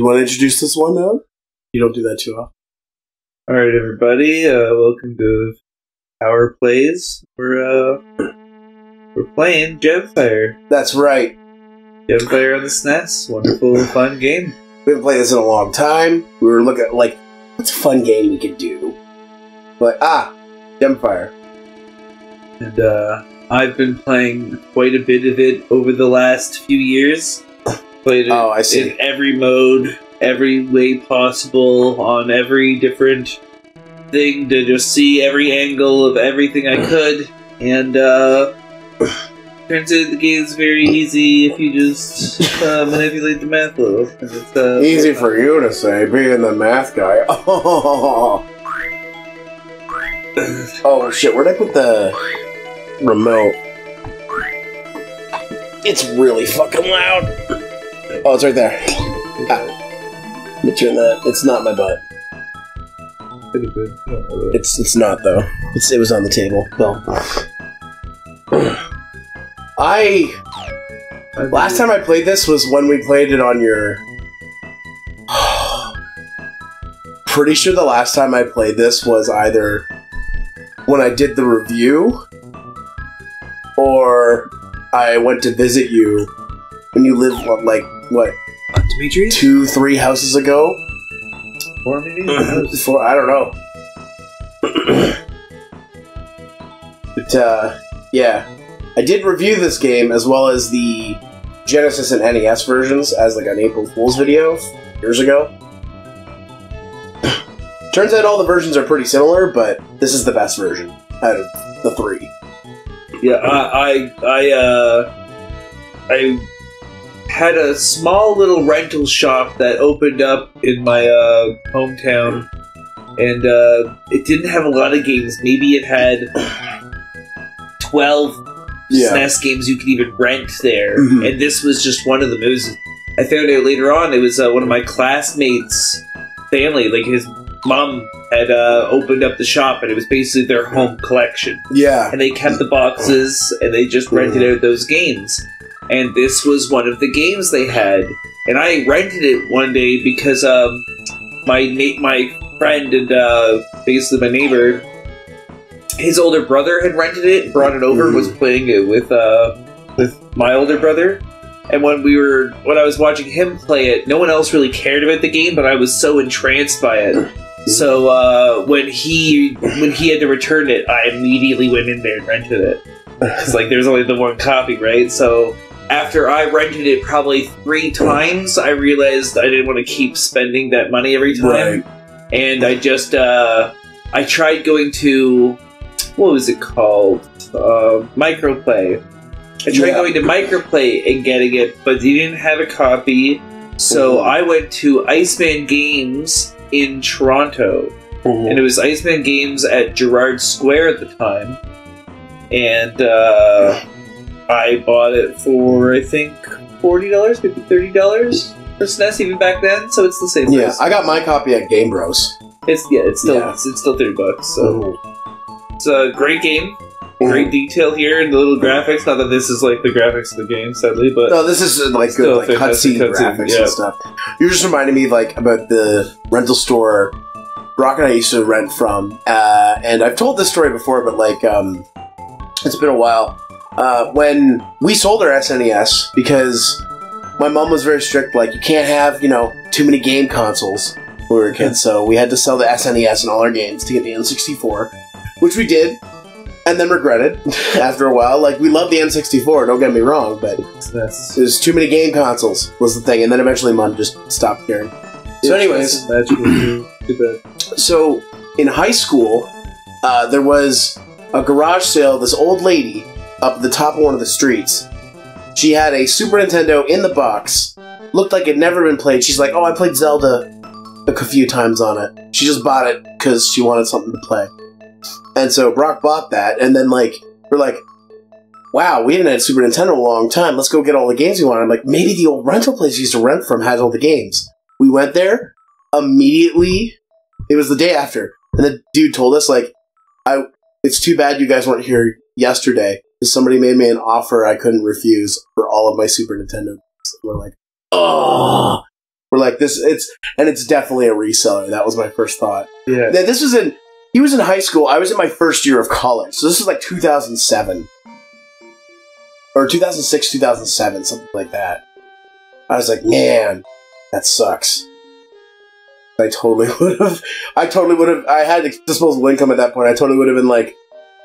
You want to introduce this one now? You don't do that too often. Alright, everybody, welcome to Our Plays. We're playing GemFire. That's right. GemFire on the SNES. Wonderful, fun game. We haven't played this in a long time. We were looking at, like, what's a fun game we could do? But, GemFire. And, I've been playing quite a bit of it over the last few years. Played it in every mode, every way possible, on every different thing to just see every angle of everything I could. And, turns out the game's very easy if you just manipulate the math a little. It's, easy for you to say, being the math guy. Oh shit, where'd I put the remote? It's really fucking loud. Oh, it's right there. Let me turn that. It's not my butt. It's not though. It was on the table. No. Last time I played this was when we played it on your... Pretty sure the last time I played this was either when I did the review or I went to visit you when you lived, like, what? Dimitri? 2-3 houses ago? 4 maybe? 4, I don't know. But, yeah. I did review this game as well as the Genesis and NES versions as like an April Fool's video years ago. Turns out all the versions are pretty similar, but this is the best version out of the 3. Yeah, I had a small little rental shop that opened up in my hometown, and it didn't have a lot of games. Maybe it had 12 SNES games you could even rent there, and this was just one of them. It was, I found out later on, it was one of my classmates' family, like his mom had opened up the shop, and it was basically their home collection. Yeah. And they kept the boxes, and they just rented out those games. And this was one of the games they had. And I rented it one day because my friend and basically my neighbor, his older brother had rented it, brought it over, was playing it with my older brother. And when I was watching him play it, no one else really cared about the game, but I was so entranced by it. So when he had to return it, I immediately went in there and rented it. Because like there's only the one copy, right? So after I rented it probably 3 times, I realized I didn't want to keep spending that money every time. Right. And I just I tried going to, what was it called? Microplay. I tried going to Microplay and getting it, but they didn't have a copy. So I went to Iceman Games in Toronto. And it was Iceman Games at Gerrard Square at the time. And I bought it for, I think, $40, maybe $30 for SNES even back then, so it's the same price. Yeah, I got my copy at Game Bros. It's still $30, so it's a great game. Great detail here and the little graphics. Not that this is like the graphics of the game, sadly, but no, this is like good, like cutscene graphics and stuff. You're just reminding me like about the rental store Brock and I used to rent from, and I've told this story before, but like it's been a while. When we sold our SNES because my mom was very strict, like you can't have too many game consoles when we were kids, so we had to sell the SNES and all our games to get the N64, which we did. And then regretted after a while. Like, we love the N64, don't get me wrong, but there's too many game consoles was the thing. And then eventually Mom just stopped caring. So anyways. So, in high school, there was a garage sale. This old lady up at the top of one of the streets. She had a Super Nintendo in the box. Looked like it'd never been played. She's like, oh, I played Zelda a few times on it. She just bought it because she wanted something to play. And so Brock bought that, and then, like, we're like, wow, we haven't had Super Nintendo in a long time. Let's go get all the games we want. I'm like, maybe the old rental place we used to rent from has all the games. We went there, immediately, it was the day after, and the dude told us, like, it's too bad you guys weren't here yesterday, because somebody made me an offer I couldn't refuse for all of my Super Nintendo games. We're like, oh! We're like, it's definitely a reseller. That was my first thought. Yeah. He was in high school. I was in my first year of college. So this was like 2007. Or 2006, 2007, something like that. I was like, man, that sucks. I totally would have. I had disposable income at that point. I totally would have been like,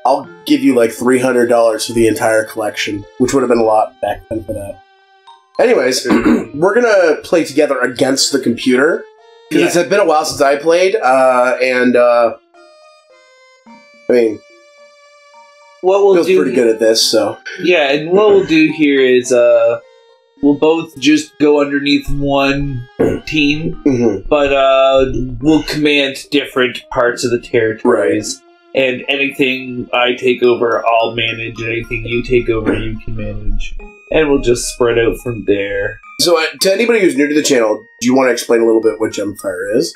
I'll give you like $300 for the entire collection, which would have been a lot back then for that. Anyways, we're gonna play together against the computer because it's been a while since I played, I mean, what we'll do pretty good at this, so yeah. And what we'll do here is we'll both just go underneath one team, but we'll command different parts of the territories. Right. And anything I take over, I'll manage. And anything you take over, you can manage. And we'll just spread out from there. So, to anybody who's new to the channel, do you want to explain a little bit what GemFire is?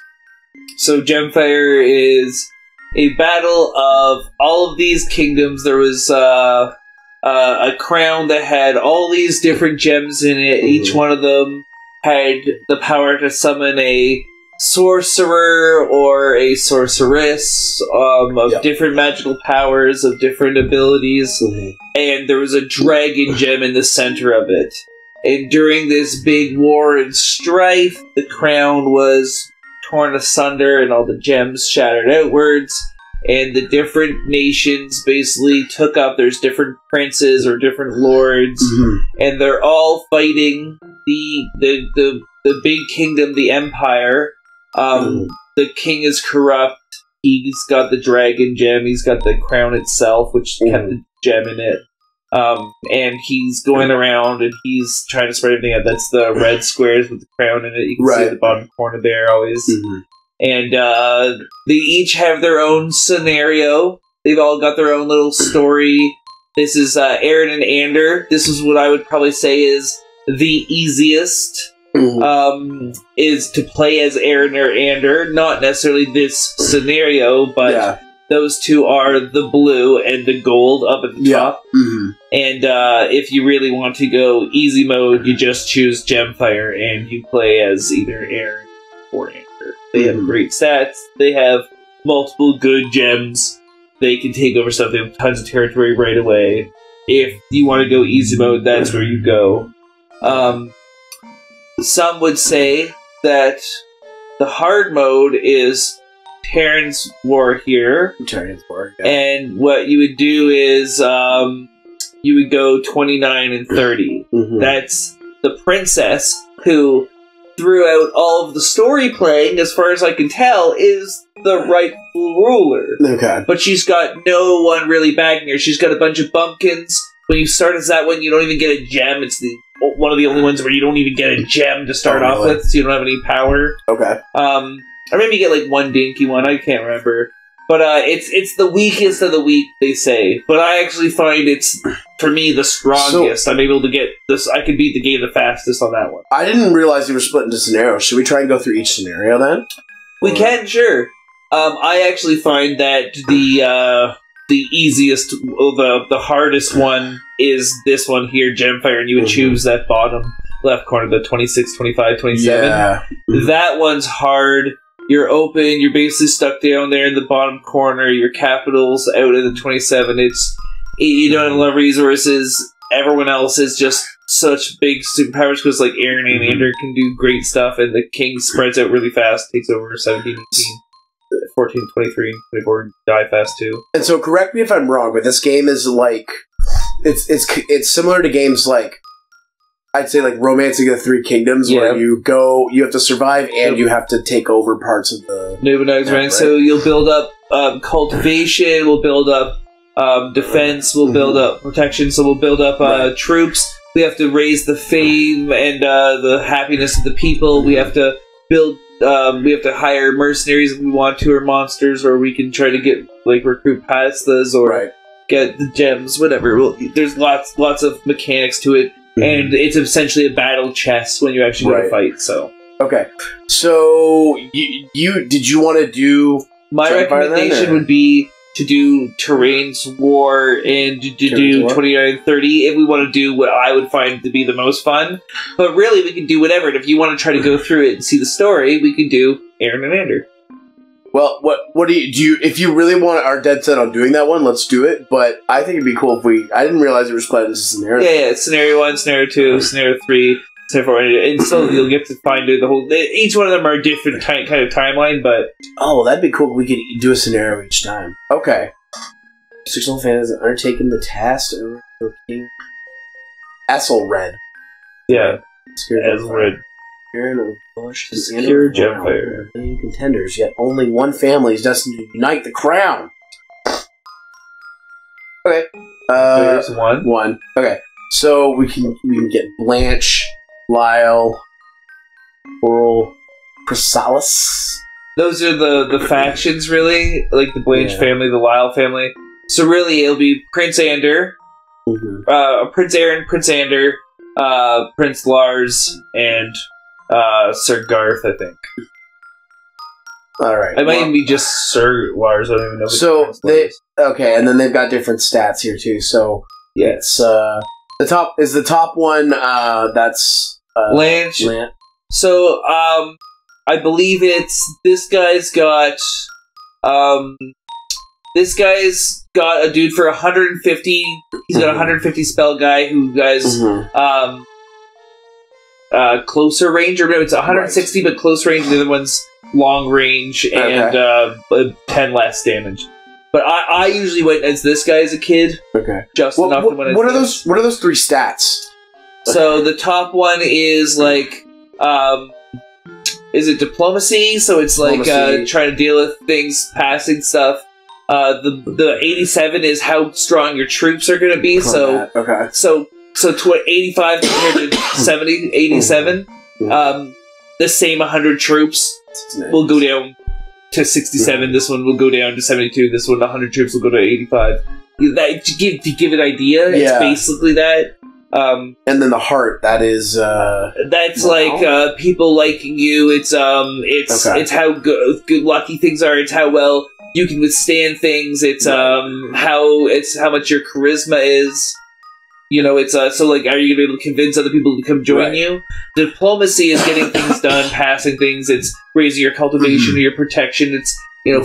So, GemFire is a battle of all of these kingdoms. There was a crown that had all these different gems in it. Each one of them had the power to summon a sorcerer or a sorceress of different magical powers, of different abilities, and there was a dragon gem in the center of it. And during this big war and strife, the crown was torn asunder and all the gems shattered outwards, and the different nations basically took up, there's different princes or different lords, and they're all fighting the big kingdom, the empire. The king is corrupt. He's got the dragon gem. He's got the crown itself, which kept the gem in it. And he's going around and he's trying to spread everything out. That's the red squares with the crown in it. You can see at the bottom corner there always. And they each have their own scenario. They've all got their own little story. This is Aaron and Ander. This is what I would probably say is the easiest. Is to play as Aaron or Ander, not necessarily this scenario, but those two are the blue and the gold up at the top. And if you really want to go easy mode, you just choose GemFire and you play as either Aaron or Ander. They have great stats, they have multiple good gems, they can take over stuff, they have tons of territory right away. If you want to go easy mode, that's where you go. Some would say that the hard mode is Terran's War here. Terran's War, and what you would do is you would go 29 and 30. That's the princess who, throughout all of the story playing, as far as I can tell, is the rightful ruler. Okay. But she's got no one really backing her. She's got a bunch of bumpkins. When you start as that one, you don't even get a gem. It's one of the only ones where you don't even get a gem to start off with, so you don't have any power. Okay. Or maybe you get like one dinky one, I can't remember. But it's the weakest of the weak, they say. But I actually find it's, for me, the strongest. I'm able to get this. I can beat the game the fastest on that one. I didn't realize you were split into scenarios. Should we try and go through each scenario then? We can, sure. I actually find that the easiest, the hardest one is this one here, GemFire, and you would choose that bottom left corner, the 26, 25, 27. Yeah. That one's hard. You're open, you're basically stuck down there in the bottom corner, your capital's out in the 27. You don't have a lot of resources. Everyone else is just such big superpowers, because like Aaron and Ander can do great stuff, and the king spreads out really fast, takes over 17, 18. 14, 23, 24 die fast too. And so, correct me if I'm wrong, but this game is like it's similar to games like, I'd say, like Romancing of the Three Kingdoms, where you have to survive and you have to take over parts of the Nobunaga's right? So you'll build up cultivation, we'll build up defense, we'll build up protection, so we'll build up troops. We have to raise the fame and the happiness of the people. We have to build. We have to hire mercenaries if we want to, or monsters, or we can try to get recruit pastas or get the gems, whatever. There's lots of mechanics to it, and it's essentially a battle chess when you actually go to fight. So okay, so you did you want to do my recommendation would be to do Terrain's War and to do 2930 if we want to do what I would find to be the most fun. But really, we can do whatever. And if you want to try to go through it and see the story, we can do Aaron and Ander. Well, what do you if you really want our dead set on doing that one, let's do it. But I think it'd be cool if I didn't realize it was split into scenarios. Yeah, Scenario 1, Scenario 2, Scenario 3, Scenario 4, and so you'll get to find the whole. Each one of them are a different kind of timeline, but that'd be cool. We could do a scenario each time. Okay. Fictional fans undertaking the task of King Esselred. Yeah, Esselred. Secure GemFire. Contenders, yet only one family is destined to unite the crown. Okay. There's one. One. Okay. So we can get Blanche, Lyle, Coral, Chrysalis. Those are the factions, really, like the Blanche family, the Lyle family. So really, it'll be Prince Ander, Prince Aaron, Prince Ander, Prince Lars, and Sir Garth, I think. All right. It might even be just Sir Lars. I don't even know. So okay, and then they've got different stats here too. So it's the top one. That's Blanche. So I believe it's this guy's got a dude for 150. He's got 150 spell guy who guys closer range, or no, it's 160 but close range. The other one's long range and 10 less damage. But I usually went as this guy as a kid. Okay, just enough to win. What are those 3 stats? So the top one is like is it diplomacy? So it's like trying to deal with things, passing stuff. The 87 is how strong your troops are going to be. So 85 compared to 70, 87. The same 100 troops will go down to 67. This one will go down to 72. This one, 100 troops will go to 85. That to give an idea, it's basically that. And then the heart, that is that's like people liking you. It's how good lucky things are. It's how well you can withstand things. It's how much your charisma is. You know, it's so like, are you gonna be able to convince other people to come join you? Diplomacy is getting things done, passing things. It's raising your cultivation or your protection. It's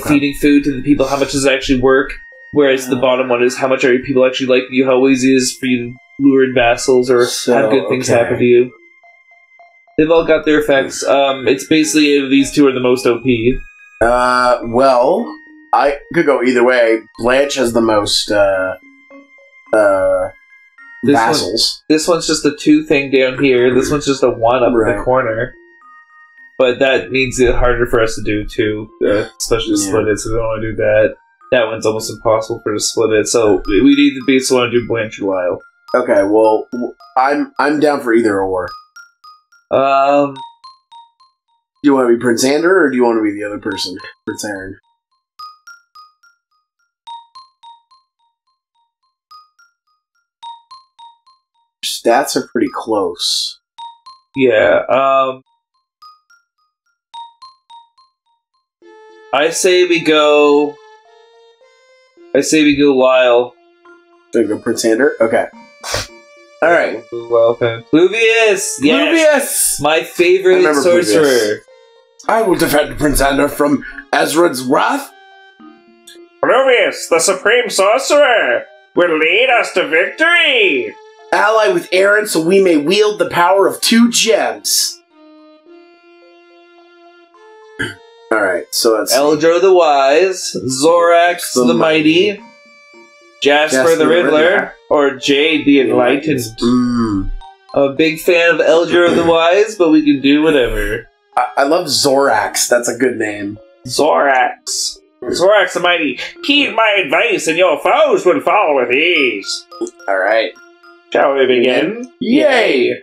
feeding food to the people. How much does it actually work? Whereas the bottom one is how much are people actually liking you? How easy it is for you to lure in vassals or have good things happen to you? They've all got their effects. It's basically these two are the most OP. Well, I could go either way. Blanche has the most vassals. This one's just a 2 thing down here. This one's just a 1 up in the corner. But that means it harder for us to do too, especially to split it. So we don't want to do that. That one's almost impossible for us to split it. So we need to be want to do Blanche or Lyle. Okay, well, I'm down for either or. Do you want to be Prince Ander, or do you want to be the other person, Prince Aaron? Stats are pretty close. Yeah. I say we go Lyle. So you go Prince Ander? Okay. Alright. Welcome. Pluvius! Yes! Pluvius! My favorite sorcerer. Pluvius. I will defend Prince Ander from Ezra's wrath. Pluvius, the supreme sorcerer, will lead us to victory! Ally with Aaron so we may wield the power of 2 gems. Alright, so that's Eldro the Wise, Zorax the Mighty, Jasper the Riddler, or Jade the Enlightened. I'm a big fan of Eldro the Wise, but we can do whatever. I love Zorax. That's a good name. Zorax. Zorax the Mighty. Heed my advice and your foes will fall with ease. Alright. Shall we begin? Yay!